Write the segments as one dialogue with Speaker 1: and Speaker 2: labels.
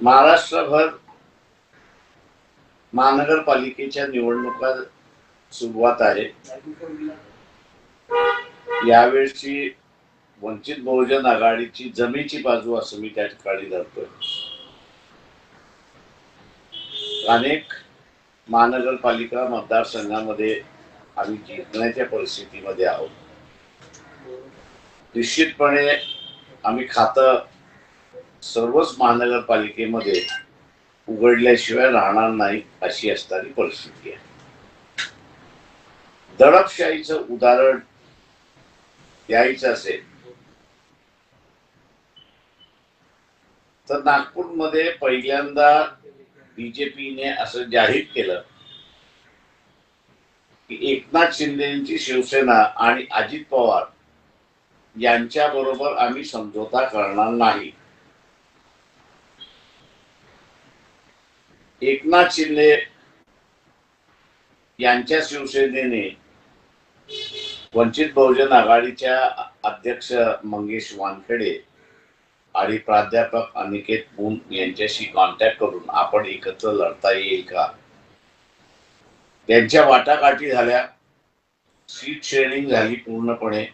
Speaker 1: महाराष्ट्रभर महानगरपालिकेच्या निवडणुका सुरुवात आहे. यावेळची वंचित बहुजन आघाडीची जमेची बाजू असं मी त्या ठिकाणी धरतोय. अनेक महानगरपालिका मतदारसंघामध्ये आम्ही जिंकण्याच्या परिस्थितीमध्ये आहोत. निश्चितपणे आम्ही खातं सर्वच महानगरपालिकेमध्ये उघडल्याशिवाय राहणार नाही अशी असणारी परिस्थिती आहे. दडपशाहीचं उदाहरण द्यायचं असेल तर नागपूरमध्ये पहिल्यांदा बीजेपीने असं जाहीर केलं की एकनाथ शिंदेची शिवसेना आणि अजित पवार यांच्या बरोबर आम्ही समझोता करणार नाही. एकनाथ शिंदे यांच्या शिवसेनेने वंचित बहुजन आघाडीच्या अध्यक्ष मंगेश वानखेडे आणि प्राध्यापक अनिकेत मून यांच्याशी कॉन्टॅक्ट करून आपण एकत्र लढता येईल का, त्यांच्या वाटाघाटी झाल्या. सीट शेअरिंग झाली पूर्णपणे.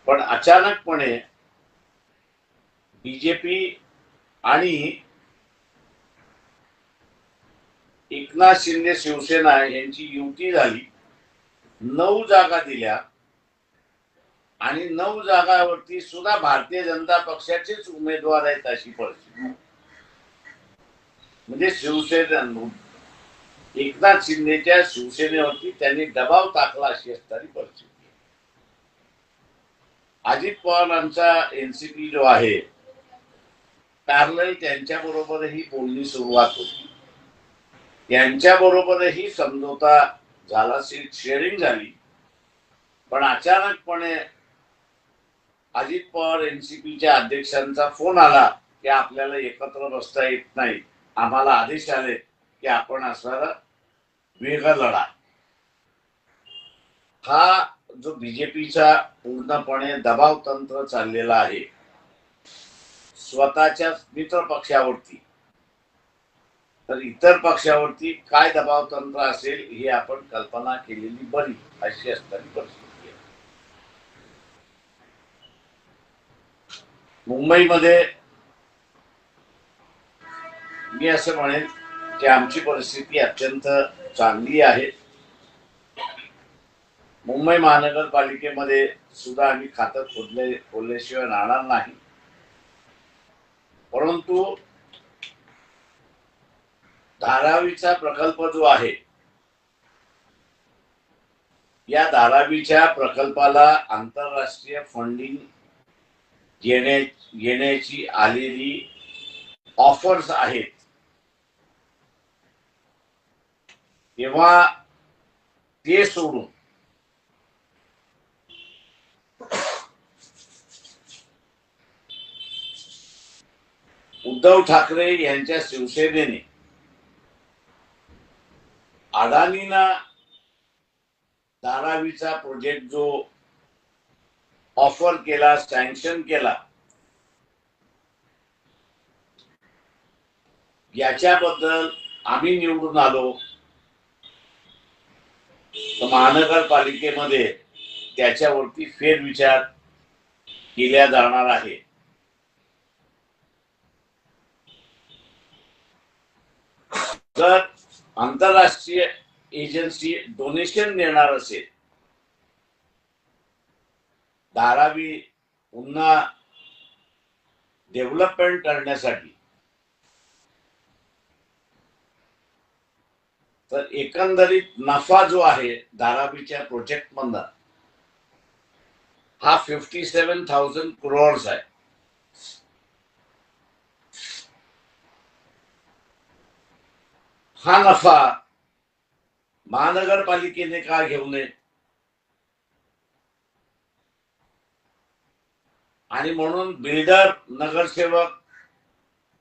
Speaker 1: पण अचानकपणे बीजेपी आणि एकनाथ शिंदे शिवसेना यांची युती झाली. 9 जागा दिल्या आणि 9 जागावरती सुद्धा भारतीय जनता पक्षाचेच उमेदवार आहेत अशी परिस्थिती. म्हणजे शिवसेना एकनाथ शिंदेच्या शिवसेनेवरती त्यांनी दबाव टाकला अशी असणारी परिस्थिती. अजित पवारांचा एनसीपी जो आहे पॅरलल त्यांच्या बरोबरही बोलणी सुरुवात होती. त्यांच्या बरोबरही समझोता झाला, सीट शेअरिंग झाली. पण अचानकपणे अजित पवार एनसीपीच्या अध्यक्षांचा फोन आला की आपल्याला एकत्र बसता येत नाही, आम्हाला आदेश आले की आपण असणारा वेगळा लढा. हा जो बीजेपीचा पूर्णपणे दबाव तंत्र चाललेला आहे स्वतःच्या मित्र पक्षावरती, तर इतर पक्षावरती काय दबाव तंत्र असेल हे आपण कल्पना केलेली बरी अशी असणारी परिस्थिती आहे. मुंबईमध्ये मी असं म्हणेन की आमची परिस्थिती अत्यंत चांगली आहे. मुंबई महानगरपालिकेमध्ये सुद्धा आम्ही खातं खोलल्याशिवाय राहणार नाही. परंतु धारावीचा प्रकल्प जो आहे, या धारावीच्या प्रकल्पाला आंतरराष्ट्रीय फंडिंग घेण्याची आलेली ऑफर्स आहेत. तेव्हा ते सोडून उद्धव ठाकरे यांच्या शिवसेनेने अदानींना धारावीचा प्रोजेक्ट जो ऑफर केला, सँक्शन केला, याच्याबद्दल आम्ही निवडून आलो तर महानगरपालिकेमध्ये त्याच्यावरती फेरविचार केला जाणार आहे. जर आंतरराष्ट्रीय एजन्सी डोनेशन देणार असेल धारावी पुन्हा डेव्हलपमेंट करण्यासाठी, तर एकंदरीत नफा जो आहे धारावीच्या प्रोजेक्ट मधला हा 57,000 crores आहे. हा नफा महानगरपालिकेने का घेऊ नये, आणि म्हणून बिल्डर, नगरसेवक,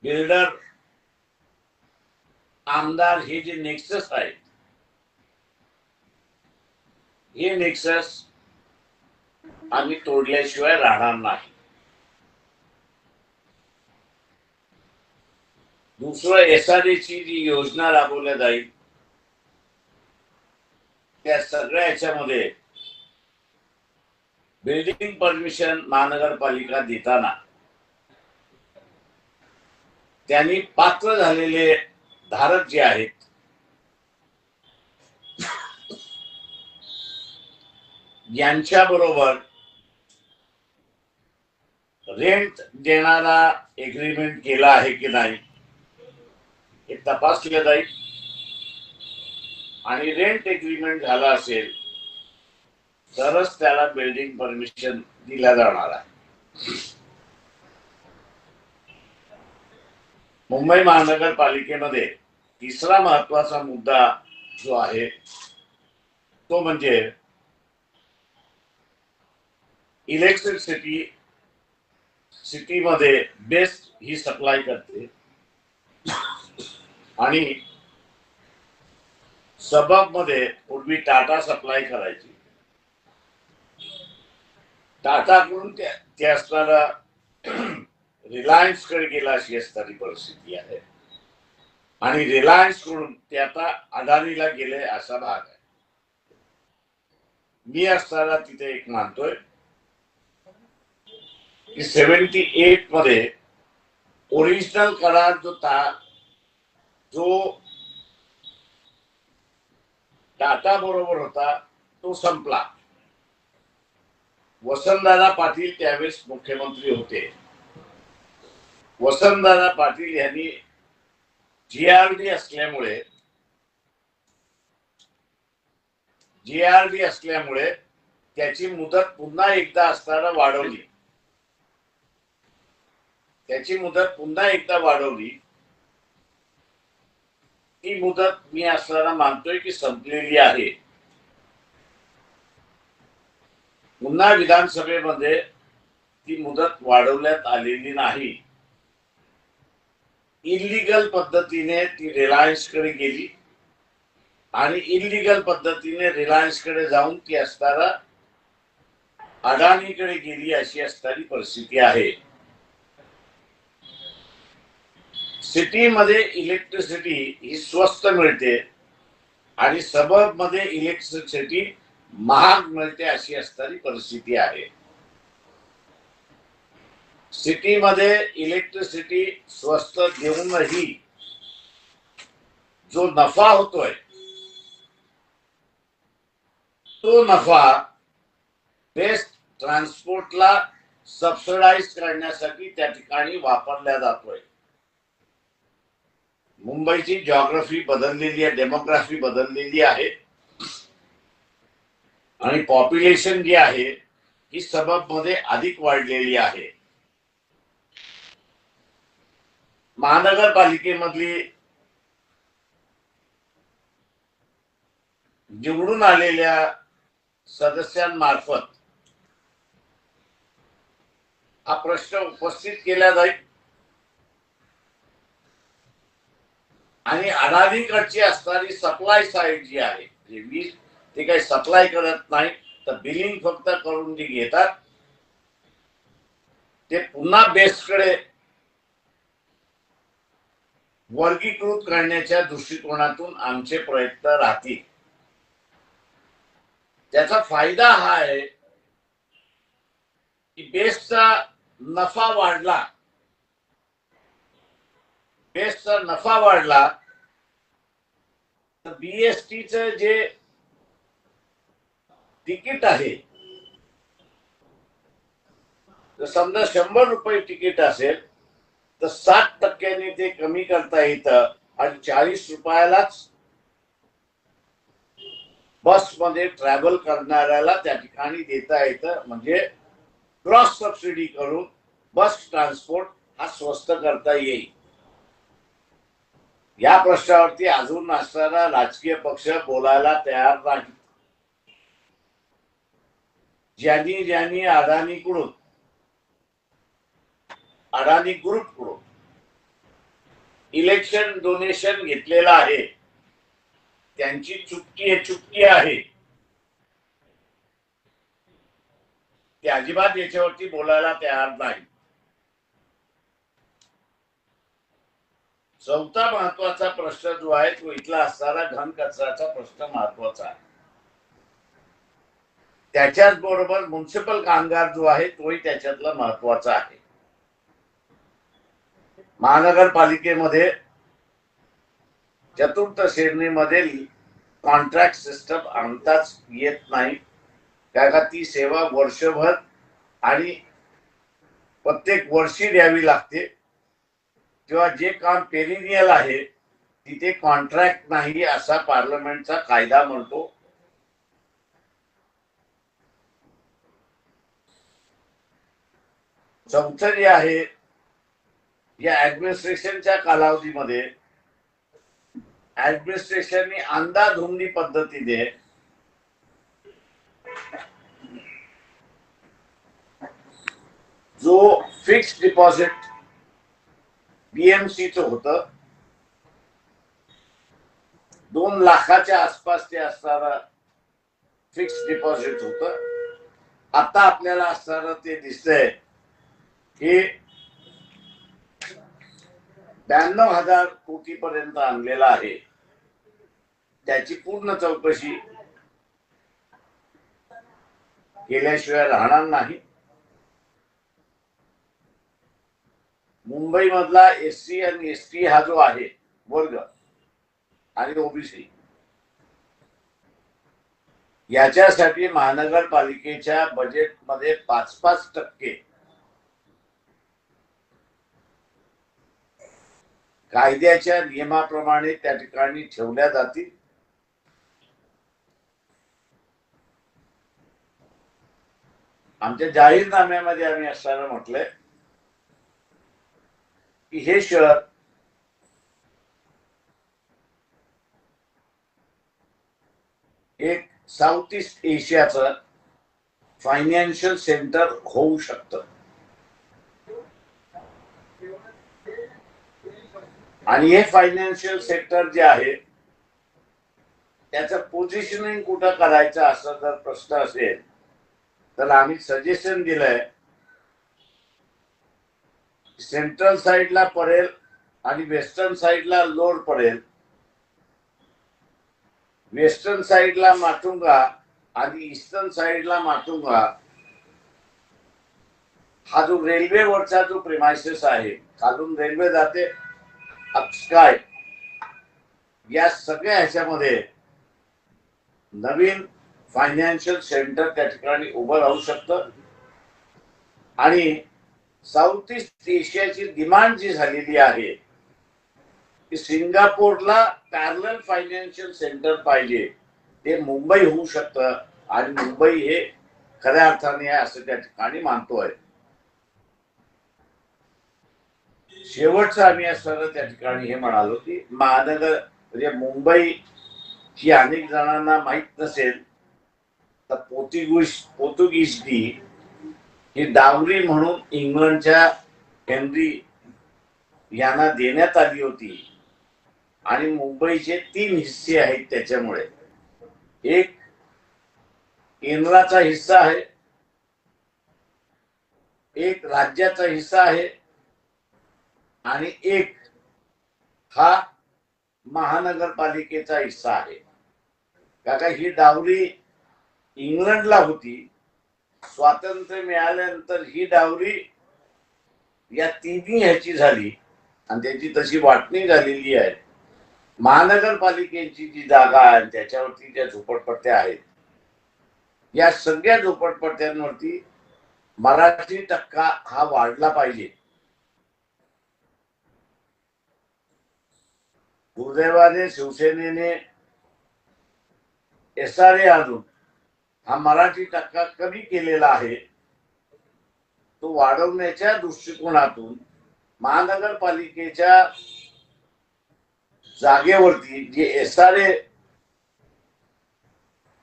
Speaker 1: बिल्डर, आमदार हे जे नेक्सस आहे, हे नेक्सस आम्ही तोडल्याशिवाय राहणार नाही. दुसरं एसआरएची जी योजना राबवल्या जाईल त्या सगळ्या याच्यामध्ये बिल्डिंग परमिशन महानगरपालिका देताना त्यांनी पात्र झालेले धारक जे आहेत यांच्या बरोबर रेंट देणारा एग्रीमेंट केला आहे की नाही हे तपासले जाईल आणि रेंट एग्रीमेंट झाला असेल तरच त्याला बिल्डिंग परमिशन दिला जाणार आहे. मुंबई महानगरपालिकेमध्ये तिसरा महत्वाचा मुद्दा जो आहे तो म्हणजे इलेक्ट्रिसिटी सिटीमध्ये बेस्ट ही सप्लाय करते आणि सबब मध्ये पूर्वी टाटा सप्लाय करायची. टाटाकडून ते असणारा रिलायन्स कडे गेला अशी असणारी परिस्थिती आहे आणि रिलायन्स कडून ते आता अदानीला गेले असा भाग आहे. मी असताना तिथे एक मानतोय की 78 मध्ये ओरिजिनल करार जो टाटा बरोबर होता तो संपला. वसंतदादा पाटील त्यावेळेस मुख्यमंत्री होते. वसंतदादा पाटील यांनी जीआरडी असल्यामुळे त्याची मुदत पुन्हा एकदा असताना वाढवली. ती मुदत मी असताना मानतोय की संपलेली आहे. पुन्हा विधानसभेमध्ये ती मुदत वाढवण्यात आलेली नाही. इलिगल पद्धतीने ती रिलायन्स कडे गेली आणि इलिगल पद्धतीने रिलायन्स कडे जाऊन ती असताना अदानीकडे गेली अशी असणारी परिस्थिती आहे. सिटीमध्ये इलेक्ट्रिसिटी ही स्वस्त मिळते आणि सबब मध्ये इलेक्ट्रिसिटी महाग मिळते अशी असणारी परिस्थिती आहे. सिटीमध्ये इलेक्ट्रिसिटी स्वस्त देऊनही जो नफा होतोय तो नफा बेस्ट ट्रान्सपोर्टला सबसिडाइज करण्यासाठी त्या ठिकाणी वापरला जातोय. मुंबईची जॉग्राफी बदललेली आहे, डेमोग्राफी बदललेली आहे आणि पॉप्युलेशन जी आहे ही सबब मध्ये अधिक वाढलेली आहे. महानगरपालिकेमधली निवडून आलेल्या सदस्यांमार्फत हा प्रश्न उपस्थित केला जाईल आणि अदानीकडची असणारी सप्लाय साईड जी आहे जे वीज ते काही सप्लाय करत नाही तर बिलिंग फक्त करून जे घेतात ते पुन्हा बेस्टकडे वर्गीकृत करण्याच्या दृष्टिकोनातून आमचे प्रयत्न राहतील. त्याचा फायदा हा आहे की बेस्टचा नफा वाढला तर बीएसटीचं जे तिकीट आहे तर समजा 100 रुपये तिकीट असेल तर 60% ते कमी करता येतं आणि 40 रुपयालाच बसमध्ये ट्रॅव्हल करणाऱ्याला त्या ठिकाणी देता येतं. म्हणजे क्रॉस सबसिडी करून बस ट्रान्सपोर्ट हा स्वस्त करता येईल. या प्रश्नावरती अजून असणारा राजकीय पक्ष बोलायला तयार नाही. ज्यांनी अदानी ग्रुपकडून इलेक्शन डोनेशन घेतलेलं आहे त्यांची चुटकी आहे. ते अजिबात याच्यावरती बोलायला तयार नाही. चौथा महत्वाचा प्रश्न जो आहे तो इथला असणारा घन कचऱ्याचा प्रश्न महत्वाचा आहे. त्याच्याच बरोबर म्युन्सिपल कामगार जो आहे तोही त्याच्यातला महत्वाचा आहे. महानगरपालिकेमध्ये चतुर्थ श्रेणीमध्ये कॉन्ट्रॅक्ट सिस्टम आणताच येत नाही, कारण ती सेवा वर्षभर आणि प्रत्येक वर्षी द्यावी लागते. किंवा जे काम पेरिनियल आहे तिथे कॉन्ट्रॅक्ट नाही असा पार्लमेंटचा कायदा म्हणतो. चौथं जे आहे, या ऍडमिनिस्ट्रेशनच्या कालावधीमध्ये ऍडमिनिस्ट्रेशनने अंदाधुंदी पद्धतीने जो फिक्स डिपॉझिट बीएमसीचं होतं 2 लाखाच्या आसपास ते असणारं फिक्स डिपॉझिट होतं. आता आपल्याला असणारं ते दिसतंय की 92,000 कोटी पर्यंत आणलेला आहे. त्याची पूर्ण चौकशी केल्याशिवाय राहणार नाही. मुंबई मधला एससी आणि एसटी हा जो आहे वर्ग आणि ओबीसी, याच्यासाठी महानगरपालिकेच्या बजेटमध्ये 5% कायद्याच्या नियमाप्रमाणे त्या ठिकाणी ठेवल्या जातील. आमच्या जाहीरनाम्यामध्ये आम्ही असताना म्हटलंय की हे शहर एक साऊथ ईस्ट एशियाचं फायनान्शियल सेंटर होऊ शकतं. आणि हे फायनान्शियल सेक्टर जे आहे त्याचं पोझिशनिंग कुठं करायचं असं जर प्रश्न असेल तर आम्ही सजेशन दिलंय, सेंट्रल साइडला पडेल आणि वेस्टर्न साइडला लोड पडेल. वेस्टर्न साइडला माटुंगा आणि ईस्टर्न साइडला माटुंगा हा जो रेल्वेवरचा जो प्रिमायसेस आहे, खालून रेल्वे जाते अपस्काय, या सगळ्या ह्याच्यामध्ये नवीन फायनान्शियल सेंटर त्या ठिकाणी उभं राहू शकतं. आणि साऊथ ईस्ट एशियाची डिमांड जी झालेली आहे की सिंगापूरला पॅरलल फायनान्शियल सेंटर पाहिजे, ते मुंबई होऊ शकतं. आणि मुंबई हे खऱ्या अर्थाने आहे असं त्या ठिकाणी मानतोय. शेवटचं आम्ही असताना त्या ठिकाणी हे म्हणालो की महानगर म्हणजे मुंबई ही अनेक जणांना माहित नसेल तर पोर्तुगीजनी ही डावरी म्हणून इंग्लंडच्या हेनरी यांना देण्यात आली होती. आणि मुंबईचे 3 हिस्से आहेत त्याच्यामुळे. एक केंद्राचा हिस्सा आहे, एक राज्याचा हिस्सा आहे आणि एक हा महानगरपालिकेचा हिस्सा आहे. काका ही डावरी इंग्लंडला होती. स्वातंत्र्य मिळाल्यानंतर ही डावरी या तिन्ही ह्याची झाली आणि त्याची तशी वाटणी झालेली आहे. महानगरपालिकेची जी जागा आहे त्याच्यावरती ज्या झोपडपट्ट्या आहेत, या सगळ्या झोपडपट्ट्यांवरती मराठी टक्का हा वाढला पाहिजे. दुर्दैवाने शिवसेनेने SRA आणून हा मराठी टक्का कमी केलेला आहे. तो वाढवण्याच्या दृष्टिकोनातून महानगरपालिकेच्या जागेवरती जे SRA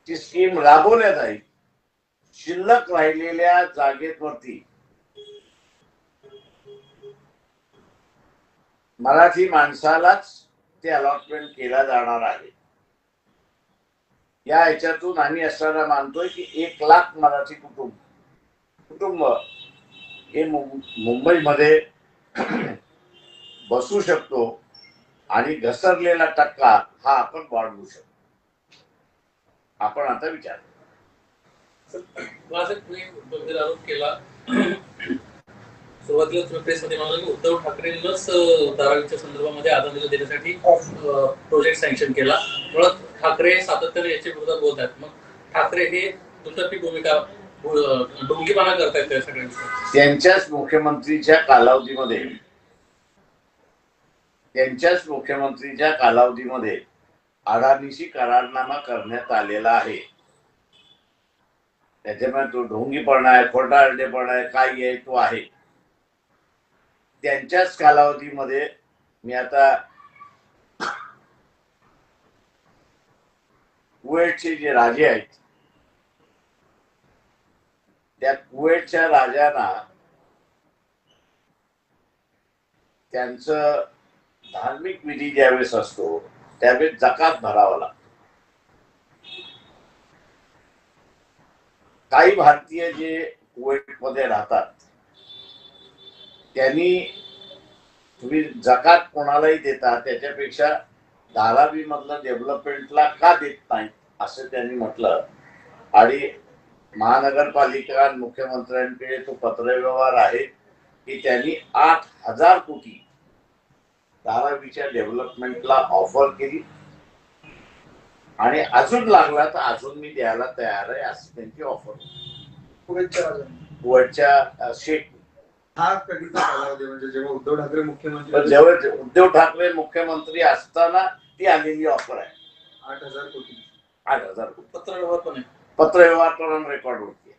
Speaker 1: ची स्कीम राबवण्यात जाईल, शिल्लक राहिलेल्या जागेवरती मराठी माणसालाच ते अलॉटमेंट केला जाणार आहे. या ह्याच्यातून आम्ही असताना मानतोय की 1 लाख मराठी कुटुंब हे मुंबईमध्ये बसू शकतो. आणि घसरलेला टक्का हा आपण वाढवू शकतो. आपण आता विचार
Speaker 2: तुम्ही आरोप केला सुरुवातीला तुम्ही प्रेसमध्ये म्हणाला की उद्धव ठाकरेंनाच धारावीच्या संदर्भामध्ये अदानीला देण्यासाठी प्रोजेक्ट सँक्शन केला. मुळात ठाकरे सातत्याने याच्या विरोधात बोलत आहेत. मग ठाकरे हे दुतर्फी भूमिका डोंगीपणा करतायत त्या सगळ्या विषयात.
Speaker 1: त्यांच्याच मुख्यमंत्रीच्या कालावधीमध्ये अडाणीशी करारनामा करण्यात आलेला आहे. त्याच्यामुळे तो ढोंगीपणा आहे, खोटारडेपणा आहे, काय आहे तो आहे. त्यांच्याच कालावधीमध्ये मी आता कुवेतचे जे राजे आहेत त्या कुवेतच्या राजांना त्यांचं धार्मिक विधी ज्यावेळेस असतो त्यावेळेस जकात भरावा लागतो. काही भारतीय जे कुवेतमध्ये राहतात त्यांनी तुम्ही जकात कोणालाही देता त्याच्यापेक्षा धारावी मधलं डेव्हलपमेंटला का देत नाही असं त्यांनी म्हटलं. आणि महानगरपालिका मुख्यमंत्र्यांकडे तो पत्रव्यवहार आहे की त्यांनी 8,000 कोटी धारावीच्या डेव्हलपमेंटला ऑफर केली आणि अजून लागला तर अजून मी द्यायला तयार आहे अशी त्यांची ऑफर. कुवेतच्या शेख
Speaker 3: हा कधीचा कालावधी म्हणजे जेव्हा उद्धव ठाकरे मुख्यमंत्री
Speaker 1: असताना ती आलेली ऑफर आहे.
Speaker 3: 8,000 कोटी.
Speaker 1: 8,000 कोटी
Speaker 2: पत्रव्यवहार पण आहे.
Speaker 1: पत्रव्यवहार करून रेकॉर्ड होती.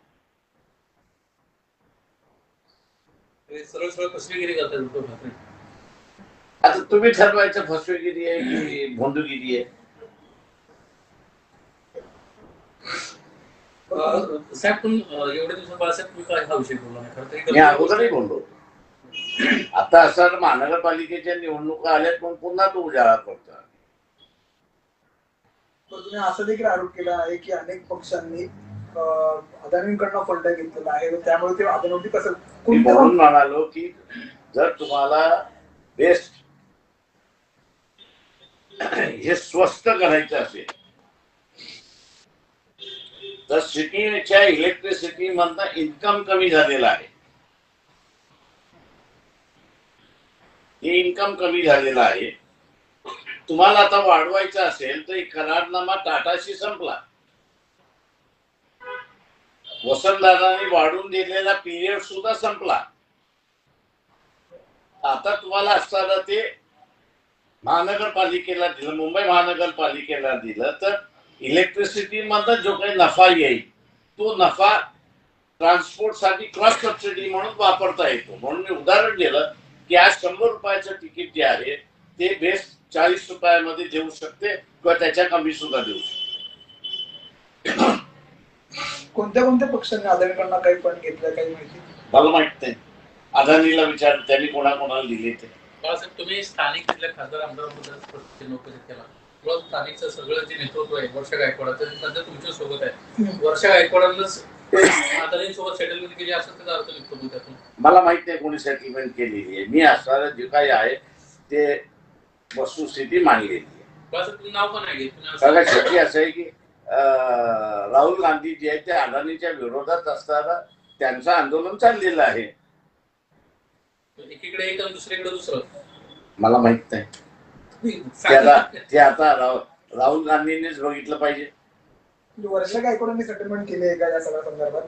Speaker 2: सरळ सरळ फसवेगिरी करतात उद्धव ठाकरे.
Speaker 1: आता तुम्ही ठरवायचं फसवेगिरी आहे की भोंदूगिरी आहे.
Speaker 2: साहेब पण एवढ्या दिवसात बाळासाहेब तुम्ही काय हा विषय बोलला नाही? खरं
Speaker 1: मी अगोदरही बोललो. आता असं महानगरपालिकेच्या निवडणुका आल्यात पण पुन्हा तो उजाळा करतो.
Speaker 3: तुम्ही असं देखील आरोप केला आहे की अनेक पक्षांनी अदानींकडनं फंड घेतलेला आहे त्यामुळे ते अदानी कसं
Speaker 1: म्हणून म्हणालो की जर तुम्हाला बेस्ट हे स्वस्त करायचं असेल तर सिटीच्या इलेक्ट्रिसिटी मधनं इन्कम कमी झालेला आहे. हे इन्कम कमी झालेलं आहे. तुम्हाला आता वाढवायचं असेल तर करारनामा टाटाशी संपला. वसंतदादांनी वाढून दिलेला पिरियड सुद्धा संपला. आता तुम्हाला असताना ते महानगरपालिकेला दिलं, मुंबई महानगरपालिकेला दिलं तर इलेक्ट्रिसिटी मधनं जो काही नफा येईल तो नफा ट्रान्सपोर्ट साठी क्रॉस सबसिडी म्हणून वापरता येतो. म्हणून मी उदाहरण दिलं की आज 100 रुपयाचं तिकीट जे आहे ते बेस्ट 40 रुपयामध्ये देऊ शकते किंवा त्याच्या कमी सुद्धा देऊ शकते.
Speaker 3: कोणत्या कोणत्या पक्षांनी अदानीकडनं काही फंड घेतलं काही माहिती?
Speaker 1: मला माहित नाही. अदानीला विचार त्यांनी कोणाकोणाला दिले ते.
Speaker 2: तुम्ही स्थानिक तिथल्या खासदार आमदारांबद्दल नोकरी केला. स्थानिकचं सगळं जे नेतृत्व आहे वर्षा गायकवाडाचं सध्या तुमच्या सोबत आहे. वर्षा गायकवाडांनाच अदानीसोबत सेटलमेंट केली असं त्याचा अर्थ निघतो त्यातून.
Speaker 1: मला माहित नाही कोणी सेटलमेंट केलेली आहे. मी असणारं जे काही आहे ते वस्तुस्थिती मांडलेली आहे.
Speaker 2: तुम्ही नाव पण आहे
Speaker 1: सगळ्यात शेवटी असं आहे की राहुल गांधी जे आहेत ते अदानीच्या विरोधात असताना त्यांचं आंदोलन चाललेलं आहे.
Speaker 2: एकीकडे एक आणि दुसरीकडे दुसरं
Speaker 1: मला माहित नाही. ते आता राहुल गांधींनीच बघितलं पाहिजे.
Speaker 3: वर्षा गायकवाडांनी सेटलमेंट केली आहे का या सगळ्या संदर्भात?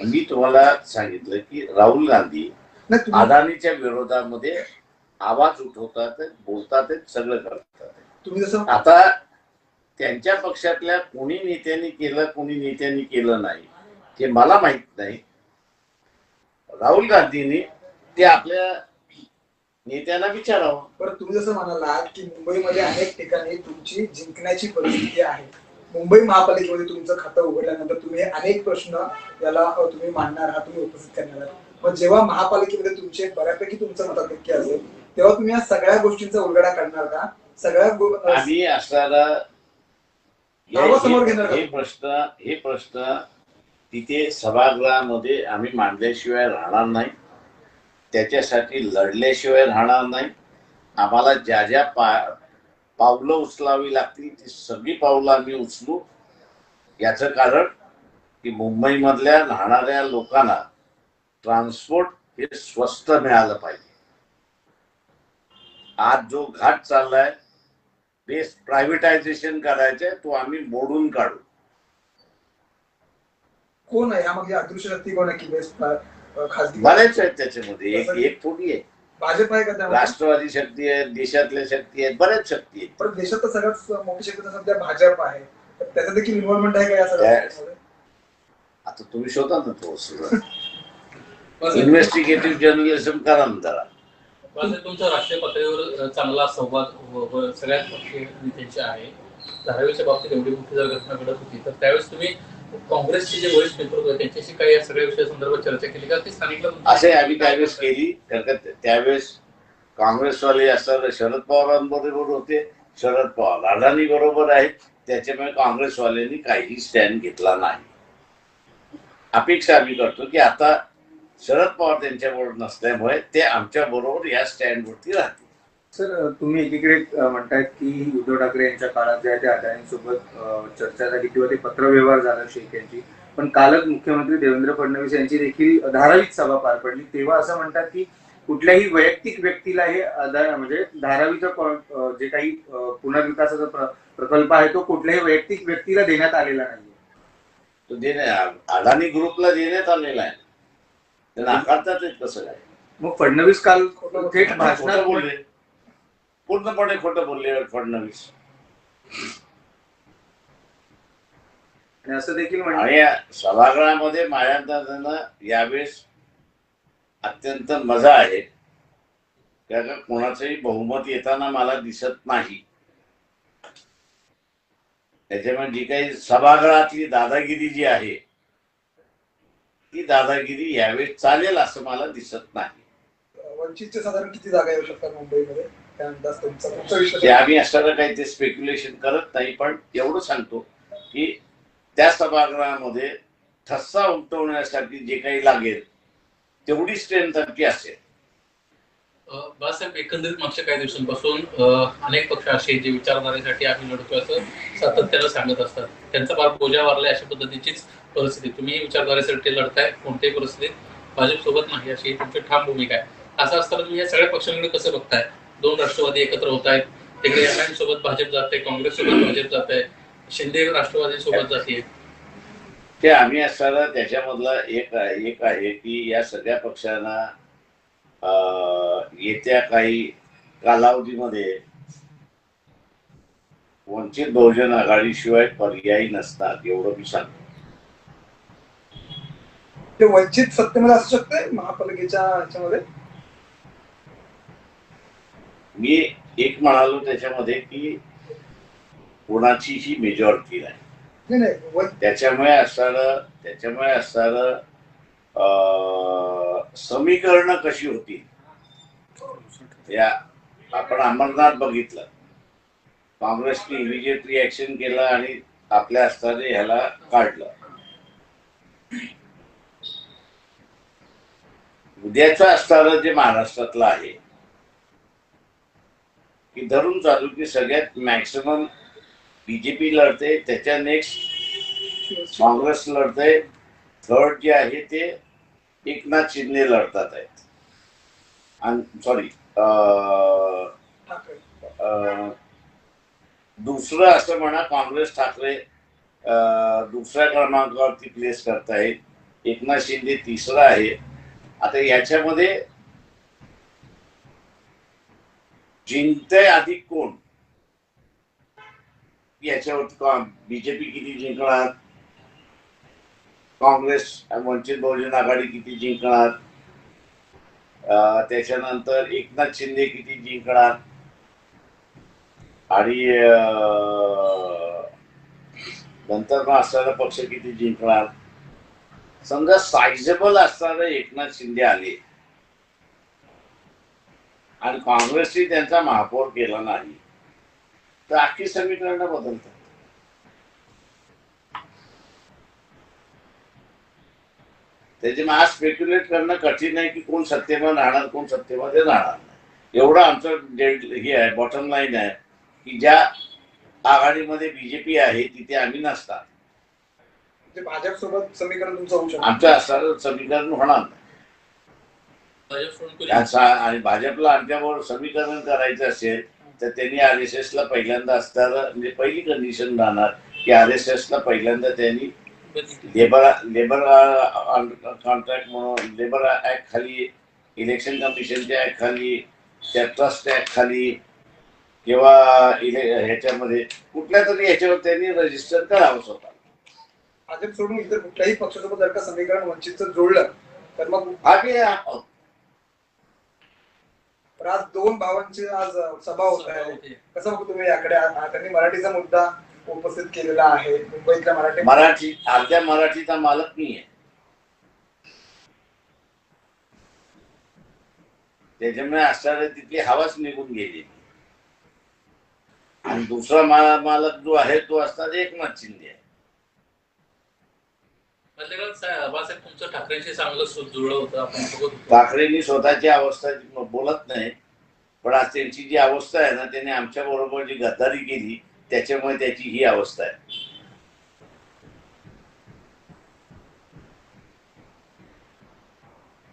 Speaker 1: मी तुम्हाला सांगितलं की राहुल गांधी अदानीच्या विरोधामध्ये आवाज उठवतात, बोलतात, सगळं करतात.
Speaker 3: तुम्ही जसं
Speaker 1: आता त्यांच्या पक्षातल्या कोणी नेत्यांनी केलं कोणी नेत्यांनी केलं नाही हे मला माहित नाही. राहुल गांधींनी ते आपल्या नेत्यांना विचारावं.
Speaker 3: बरं, तुम्ही जसं म्हणालात की मुंबईमध्ये अनेक ठिकाणी तुमची जिंकण्याची परिस्थिती आहे. मुंबई महापालिकेमध्ये तुमचं खातं उघडल्यानंतर तुम्ही अनेक प्रश्न याला तुम्ही मांडणार आहात, तुम्ही उपस्थित करणार आहात. मग जेव्हा महापालिकेमध्ये तुमचे बऱ्यापैकी तुमचं मताधिक्य असेल तेव्हा तुम्ही या सगळ्या गोष्टींचा उलगडा करणार का? सगळ्या
Speaker 1: आम्ही असणारा हे प्रश्न तिथे सभागृहामध्ये आम्ही मांडल्याशिवाय राहणार नाही. त्याच्यासाठी लढल्याशिवाय राहणार नाही. आम्हाला ज्या ज्या पावलं उचलावी लागतील ती सगळी पावलं आम्ही उचलू. याचं कारण की मुंबईमधल्या राहणाऱ्या लोकांना ट्रान्सपोर्ट हे स्वस्त मिळालं पाहिजे. आज जो घाट चाललाय ते प्रायव्हेटायझेशन करायचंय, तो आम्ही मोडून काढू.
Speaker 3: कोण आहे यामध्ये अदृश्य शक्ती, कोण आहे की बेस्ट खासगी?
Speaker 1: बरेच आहेत त्याच्यामध्ये, एक थोडी आहे.
Speaker 3: भाजप आहे का त्यामध्ये?
Speaker 1: राष्ट्रवादी शक्ती आहे, देशातल्या शक्ती आहेत, बऱ्याच शक्ती आहेत.
Speaker 3: पण देशात तर सगळ्यात मोठी शक्ती सध्या भाजप आहे, तर त्याचा देखील इन्व्हॉल्वमेंट आहे का या सगळ्या?
Speaker 1: आता तुम्ही शोधा ना थोडस इन्व्हेस्टिगेटिव्ह जर्नलिझम करा ना जरा.
Speaker 2: तुमचा राष्ट्रीय पातळीवर चांगला संवाद सगळ्याच पक्षीय नेत्यांचे आहे. धारावीच्या बाबतीत एवढी मोठी जर घटना घडत होती तर त्यावेळेस तुम्ही काँग्रेसचे जे वरिष्ठ नेतृत्व आहे त्यांच्याशी काही या सगळ्या विषयासंदर्भात चर्चा केली का? ती स्थानिक
Speaker 1: असे आम्ही त्यावेळेस केली, कारण त्यावेळेस काँग्रेसवाले असताना शरद पवारांबरोबर होते, शरद पवार अडाणी बरोबर आहेत, त्याच्यामुळे काँग्रेसवाल्यांनी काहीही स्टँड घेतला नाही. अपेक्षा आम्ही करतो की आता शरद पवार त्यांच्याबरोबर नसल्यामुळे ते आमच्या बरोबर या स्टँडवरती राहतील.
Speaker 4: सर, तुम्ही एकीकडे म्हणतायत की उद्धव ठाकरे यांच्या काळात जे आहे ते अदानींसोबत चर्चा झाली किंवा ते पत्रव्यवहार झाला शेख यांची, पण कालच मुख्यमंत्री देवेंद्र फडणवीस यांची देखील धारावीत सभा पार पडली. तेव्हा असं म्हणतात की कुठल्याही वैयक्तिक व्यक्तीला हे म्हणजे धारावीचं जे काही पुनर्विकासाचा प्रकल्प आहे तो कुठल्याही वैयक्तिक व्यक्तीला देण्यात आलेला नाहीये.
Speaker 1: तो अडाणी ग्रुपला देण्यात आलेला आहे, ते नाकारतात कसं काय?
Speaker 4: मग फडणवीस काल थेट भाषणात
Speaker 1: बोलले, पूर्णपणे खोटं बोलले फडणवीस.
Speaker 4: आणि असं देखील
Speaker 1: आणि सभागृहामध्ये माझ्या यावेळेस अत्यंत मजा आहे, कारण कोणाचंही बहुमत येताना मला दिसत नाही. त्याच्यामुळे जी काही सभागृहातली दादागिरी जी आहे ती दादागिरी यावेळेस चालेल असं मला दिसत नाही.
Speaker 3: वंचितचे साधारण किती जागा येऊ शकतात मुंबईमध्ये, काय अंदाज तुमचा विश्वास?
Speaker 1: ते आम्ही असताना काही ते स्पेक्युलेशन करत नाही, पण एवढं सांगतो की त्या सभागृहामध्ये ठस्सा उमटवण्यासाठी जे काही लागेल तेवढी स्ट्रेंथ आमची असेल.
Speaker 2: बाळासाहेब, एकंदरीत मागच्या काही दिवसांपासून अनेक पक्ष असे जे विचारधारेसाठी आम्ही लढतोय असं सातत्यानं सांगत असतात. त्यांचा फार बोजा वारलाय अशा पद्धतीचीच परिस्थिती. तुम्ही विचारधारेसाठी लढताय, कोणत्याही परिस्थितीत भाजप सोबत नाही अशी तुमची ठाम भूमिका आहे. असं असताना तुम्ही या सगळ्या पक्षांकडे कसं बघताय? दोन राष्ट्रवादी एकत्र होत आहेत, तिकडे एमआयएम सोबत भाजप जाते, काँग्रेस सोबत भाजप जात आहे, शिंदे राष्ट्रवादी सोबत जाते.
Speaker 1: ते आम्ही असताना त्याच्यामधला एक आहे की या सगळ्या पक्षांना येत्या काही कालावधीमध्ये वंचित बहुजन आघाडीशिवाय पर्यायी नसतात, एवढं मी सांगतो.
Speaker 3: ते वंचित सत्तेमध्ये असू शकते महापालिकेच्या ह्याच्यामध्ये?
Speaker 1: मी एक म्हणालो त्याच्यामध्ये की कोणाचीही मेजॉरिटी नाही. त्याच्यामुळे असणारं समीकरण कशी होती या आपण अमरनाथ बघितलं. काँग्रेसने इमिजिएट रिॲक्शन केलं आणि आपल्या असताना ह्याला काढलं. उद्याचं असणारं जे महाराष्ट्रातलं आहे की धरून चालू की सगळ्यात मॅक्सिमम बीजेपी लढते, त्याच्या नेक्स्ट काँग्रेस लढते, थर्ड जे आहे ते एकनाथ शिंदे लढतात आहेत. सॉरी, दुसरं असं म्हणा काँग्रेस ठाकरे दुसऱ्या क्रमांकावरती प्लेस करतायत, एकनाथ शिंदे तिसरा आहे. आता याच्यामध्ये जिंकतंय अधिक कोण याच्यावर बीजेपी किती जिंकणार, काँग्रेस वंचित बहुजन आघाडी किती जिंकणार, त्याच्यानंतर एकनाथ शिंदे किती जिंकणार आणि नंतर असणारा पक्ष किती जिंकणार. समजा सायझेबल असणारे एकनाथ शिंदे आले आणि काँग्रेसने त्यांचा महापौर केला नाही तर अख्खी समीकरण बदलतात. त्याच्यामुळे आज स्पेक्युलेट करणं कठीण आहे की कोण सत्तेमध्ये राहणार, कोण सत्तेमध्ये राहणार नाही. एवढं आमचं हे आहे, बॉटम लाईन आहे की ज्या आघाडीमध्ये बीजेपी आहे तिथे आम्ही नसतात.
Speaker 3: म्हणजे भाजप सोबत समीकरण तुमचं होऊ शकतं.
Speaker 1: आमचं असणारं समीकरण होणार नाही.
Speaker 2: भाजप सोडून कोणी
Speaker 1: आणि भाजपला आमच्याबरोबर समीकरण करायचं असेल तर त्यांनी RSS ला पहिल्यांदा असताना म्हणजे पहिली कंडिशन राहणार की RSS ला पहिल्यांदा त्यांनी लेबर कॉन्ट्रॅक्ट म्हणून लेबर ऍक्ट खाली, इलेक्शन कमिशनच्या ऍक्ट खाली, त्या ट्रस्ट ऍक्ट खाली किंवा ह्याच्यामध्ये कुठल्या तरी ह्याच्यावर त्यांनी रजिस्टर करावं स्वतः.
Speaker 3: भाजप सोडून इतर कुठल्याही पक्षासोबत जर का समीकरण वंचितचं जोडलं तर मग
Speaker 1: आम्ही
Speaker 3: तर आज दोन भावांची आज सभा होत आहे. कसं बघू तुम्ही याकडे? त्यांनी मराठीचा मुद्दा उपस्थित केलेला आहे. मुंबईतल्या
Speaker 1: मराठी अर्ध्या मराठीचा मालक मी आहे, त्याच्यामुळे असणारे तिथली हवाच निघून गेली. आणि दुसरा मालक जो आहे तो असणार एकनाथ शिंदे आहे.
Speaker 2: बाळासाहेब तुमचं ठाकरेंशी चांगलं जुळलं होतं, आपण सोबत होतो.
Speaker 1: ठाकरेंनी स्वतःची अवस्था बोलत नाही, पण आज त्यांची जी अवस्था आहे ना, त्यांनी आमच्या बरोबर जी गद्दारी केली त्याच्यामुळे त्याची ही अवस्था आहे.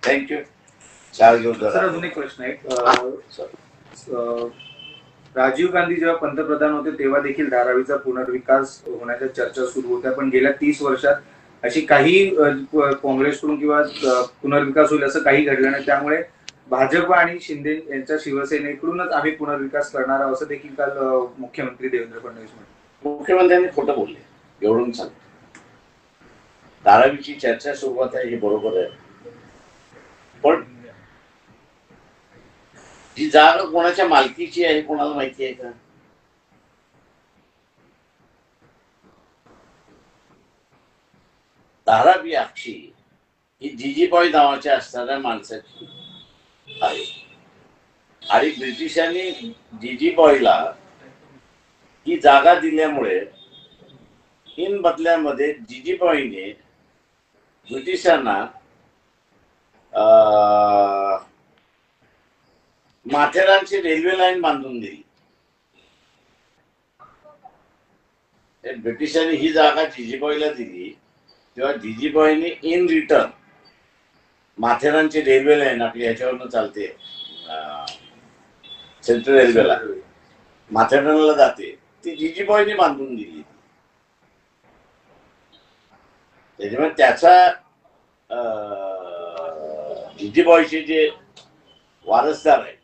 Speaker 1: थँक्यू.
Speaker 4: सर अजून एक प्रश्न आहे. राजीव गांधी जेव्हा पंतप्रधान होते तेव्हा देखील धारावीचा पुनर्विकास होण्याच्या चर्चा सुरू होत्या, पण गेल्या 30 वर्षात अशी काही काँग्रेसकडून किंवा पुनर्विकास होईल असं काही घडलं नाही. त्यामुळे भाजप आणि शिंदे यांच्या शिवसेनेकडूनच आम्ही पुनर्विकास करणार आहोत असं देखील काल मुख्यमंत्री देवेंद्र फडणवीस म्हणाले.
Speaker 1: मुख्यमंत्र्यांनी खोटं बोलले एवढून सांगतो. धारावीची चर्चा सुरुवात आहे हे बरोबर आहे, पण ही जागा कोणाच्या मालकीची आहे कोणाला माहिती आहे का? धारावी अक्षी ही जीजीबाई नावाच्या असणाऱ्या माणसाची आहे आणि ब्रिटिशांनी जीजीबाईला ही जागा दिल्यामुळे इन बदल्यामध्ये जीजीबाईने ब्रिटिशांना माथेरानची रेल्वे लाईन बांधून दिली. ब्रिटिशांनी ही जागा जीजीबाईला दिली तेव्हा जीजीबाईने इन रिटर्न माथेरानची रेल्वे लाईन आपली ह्याच्यावरनं चालते, सेंट्रल रेल्वेला माथेरानला जाते, ती जीजीबाईने बांधून दिली. त्याच्यामुळे त्याचा जीजीबाईचे जे वारसदार आहेत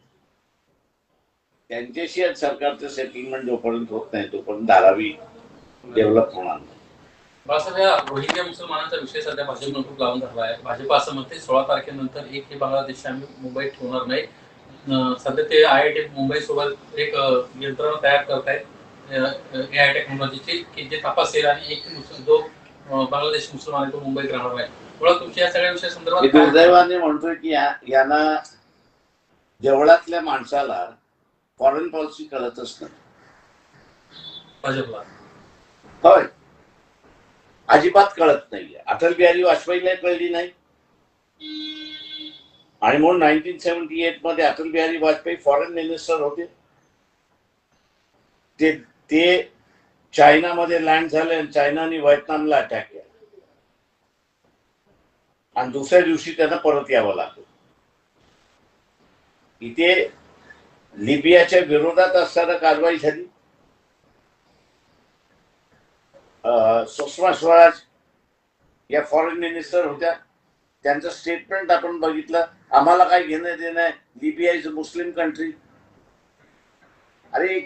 Speaker 1: त्यांच्याशी सरकारचं सेटलमेंट जोपर्यंत होत नाही तोपर्यंत धारावी डेव्हलप होणार नाही.
Speaker 2: बाळासाहेब, या रोहिंग्या मुसलमानांचा विषय सध्या भाजपनं खूप लावून धरला आहे. भाजप असं म्हणते 16 तारखेनंतर एक हे बांगलादेशी आम्ही मुंबईत ठेवणार नाही. सध्या ते IIT मुंबई सोबत एक यंत्रणा तयार करतायत AI टेक्नॉलॉजीची की जे तपासेल आणि एक जो बांगलादेशी मुसलमान आहे तो मुंबईत राहणार आहे. मुळात तुमच्या या सगळ्या विषयासंदर्भात
Speaker 1: दुर्दैवाने म्हणतोय की यांना देवळातल्या माणसाला फॉरेन पॉलिसी कळतच नाही.
Speaker 2: भाजपला
Speaker 1: होय, अजिबात कळत नाहीये. अटल बिहारी वाजपेयीला कळली नाही आणि म्हणून 1978 मध्ये अटल बिहारी वाजपेयी फॉरेन मिनिस्टर होते. ते चायनामध्ये लँड झाले आणि चायनाने व्हिएतनामला अटॅक केला आणि दुसऱ्या दिवशी त्यांना परत यावं लागलं. इथे लिबियाच्या विरोधात असताना कारवाई झाली. सुषमा स्वराज या फॉरेन मिनिस्टर होत्या, त्यांचं स्टेटमेंट आपण बघितलं, आम्हाला काय घेणं देणं आहे, Libya is a Muslim country. अरे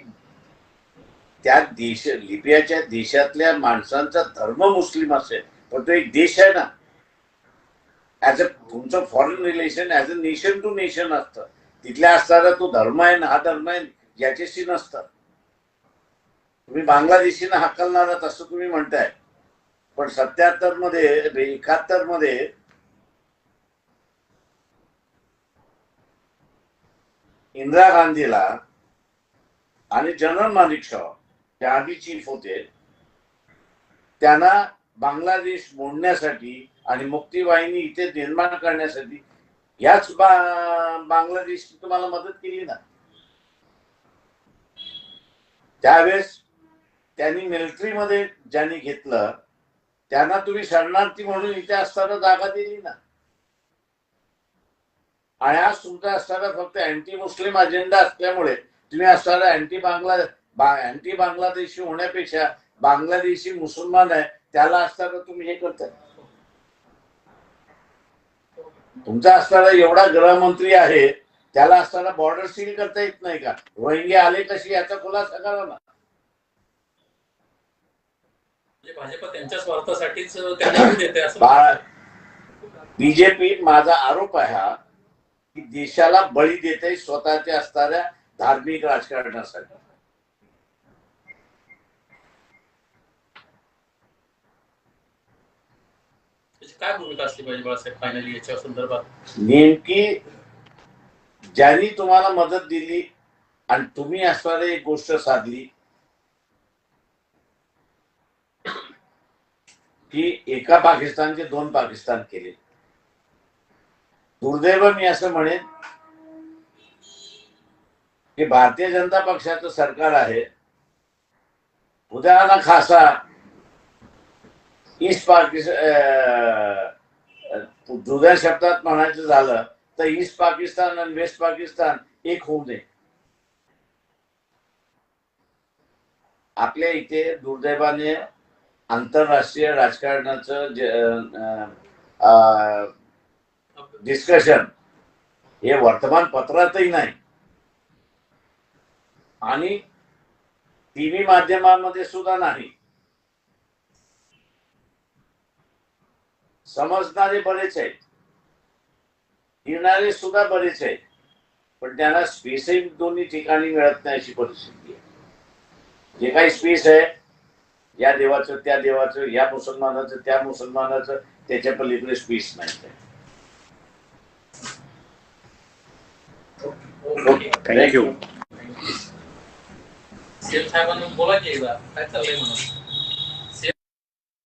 Speaker 1: त्या लिबियाच्या देशातल्या माणसांचा धर्म मुस्लिम असेल पण तो एक देश आहे ना. ऍज अ तुमचं foreign relation as a nation to nation असतं. तिथल्या असणारा तो धर्म आहे ना, हा धर्म आहे याच्याशी नसतं. तुम्ही बांगलादेशीनं हाकलणार असं तुम्ही म्हणताय, पण 77 मध्ये 71 मध्ये इंदिरा गांधीला आणि जनरल माणिक शॉ त्या आधी चीफ होते, त्यांना बांगलादेश मोडण्यासाठी आणि मुक्ती वाहिनी इथे निर्माण करण्यासाठी याच बांगलादेशची तुम्हाला मदत केली ना. त्यावेळेस त्यांनी मिलिटरीमध्ये ज्यांनी घेतलं त्यांना तुम्ही शरणार्थी म्हणून इथे असताना जागा दिली ना. आणि आज तुमचा असताना फक्त अँटी मुस्लिम अजेंडा असल्यामुळे तुम्ही असताना अँटी बांगलादेशी होण्यापेक्षा बांगलादेशी मुसलमान आहे त्याला असताना तुम्ही हे करताय. तुमचा असताना एवढा गृहमंत्री आहे त्याला असताना बॉर्डर सील करता येत नाही का? रोहिंग्या आले कशी याचा खुलासा करा ना.
Speaker 2: भाजप त्यांच्या स्वार्थासाठीच त्यांना देते असं
Speaker 1: बीजेपी, माझा आरोप आहे हा की देशाला बळी देते स्वतःच्या असणाऱ्या धार्मिक राजकारणासाठी.
Speaker 2: काय भूमिका असली पाहिजे बाळासाहेब फायनली याच्या संदर्भात?
Speaker 1: नेमकी ज्यांनी तुम्हाला मदत दिली आणि तुम्ही असणारी एक गोष्ट साधली की एका पाकिस्तानचे 2 पाकिस्तान केले. दुर्दैव मी असं म्हणेन की भारतीय जनता पक्षाचं सरकार आहे, उद्या ना खासा ईस्ट पाकिस्तान, दुसऱ्या शब्दात म्हणायचं झालं तर ईस्ट पाकिस्तान आणि वेस्ट पाकिस्तान एक होऊ नये. आपल्या इथे दुर्दैवाने आंतरराष्ट्रीय राजकारणाचं डिस्कशन हे वर्तमानपत्रातही नाही आणि टीव्ही माध्यमांमध्ये सुद्धा नाही. समजणारे बरेच आहेत, फिरणारे सुद्धा बरेच आहेत, पण त्यांना स्पेसही दोन्ही ठिकाणी मिळत नाही अशी परिस्थिती आहे. जे काही स्पेस आहे या देवाचं त्या देवाचं, या मुसलमानाचं त्या मुसलमानाचं, त्याच्या पलीकडे स्पेस नाही.
Speaker 2: थँक्यू. सीएम साहेबांना बोला की एकदा काय चाललंय म्हणून.